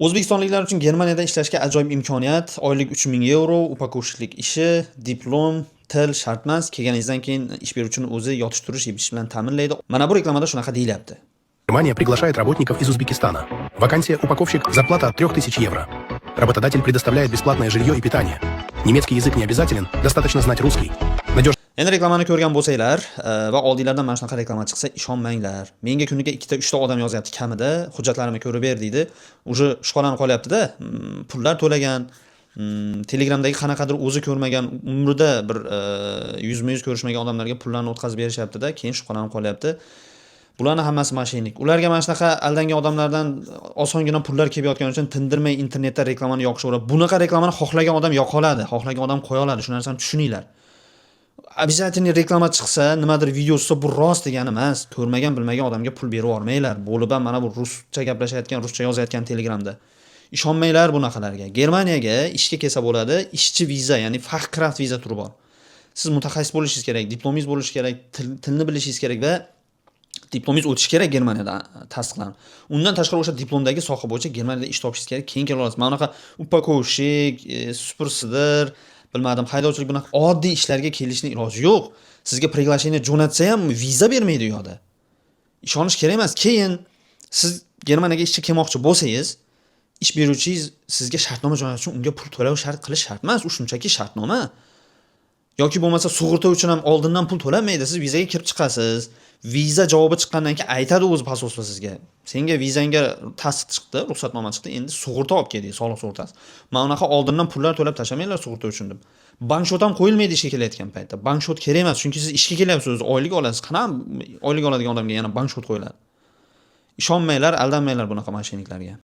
O'zbekistonliklar uchun Germaniyada ishlashga ajoyib imkoniyat. Oylik 3000 yevro, upakovщик ishi, diplom, til shart emas. Kelganingizdan keyin ish beruvchini o'zi yotish turish yepish bilan ta'minlaydi. Mana bu reklamada shunaqa deyilyapti. Германия приглашает работников из Узбекистана. Вакансия упаковщик, зарплата от 3000 евро. Работодатель предоставляет бесплатное жилье и питание. Немецкий язык не обязателен, достаточно знать русский. Надежный. Endi reklamani ko'rgan bo'lsanglar va oldinglardan mana shunaqa reklama chiqsa ishonmanglar. Menga kuniga 2 ta 3 ta odam yozyapti kamida, hujjatlarimni ko'rib ber deydi. Uje ishqolanib qolyapti-da, pullar to'lagan, Telegramdagi qanaqadir o'zi ko'rmagan, umrida bir yuzma-yuz ko'rishmagan odamlarga pullarni o'tkazib berishyapti-da, keyin ishqolanib qolyapti. Bularning hammasi mashinik. Ularga mana shunaqa aldangan odamlardan osongina pullar kelib yotgani uchun tindirmay internetda reklamani yoqishaveradi. Bunaqa reklamani xohlagan odam yoqa oladi, xohlagan odam qo'ya oladi. Shu narsani tushuninglar. Обязательно reklama chiqsa, nimadir video chiqsa bu rost degani emas. Ko'rmagan, bilmagan odamga pul berib yormanglar. Bo'lib ham mana bu ruscha gaplashayotgan, ruscha yozayotgan Telegramda. Ishonmanglar bunaqalarga. Germaniyaga ishga kelsa bo'ladi, ishchi viza, ya'ni Fachkraft viza turi bor. Siz mutaxassis bo'lishingiz kerak, diplomingiz bo'lishi kerak, tilni bilishingiz kerak va diplomingiz o'tishi kerak Germaniyada tasdiqlanib. Undan tashqari o'sha diplomdagi soha bo'yicha Germaniyada ish topishingiz kerak, keyin kela olasiz. Mana bunaqa upakovщик, supursidir, bilmadim, haydovchilik bunaqa oddiy ishlarga kelishning iloji yo'q. Sizga приглашение jo'natsa ham viza bermaydi u yoqda. Ishonish kerak emas. Keyin siz Germaniyaga ishga kelmoqchi bo'lsangiz, ish beruvchingiz sizga shartnoma jo'natish uchun unga pul to'lov shart qilish shart emas, u shunchaki shartnoma. Yoki bo'lmasa sug'urta uchun ham oldindan pul to'lanmaydi. Siz vizaga kirib chiqasiz. Viza javobi chiqqandan keyin aytadi o'zi pososva sizga. Senga vizangga tasdiq chiqdi, ruxsatnoma chiqdi, endi sug'urta olib kelding, soliq sug'urtasi. Mana unaqa oldindan pullar to'lab tashlamanglar sug'urta uchun deb. Bankshot ham qo'yilmaydi ishga kelayotgan paytda. Bankshot kerak emas, chunki siz ishga kelyapsiz, o'zi oylik olasiz. Qanaqa oylik oladigan odamga yana bankshot qo'yiladi? Ishonmanglar, aldanmanglar bunaqa mashinliklarga.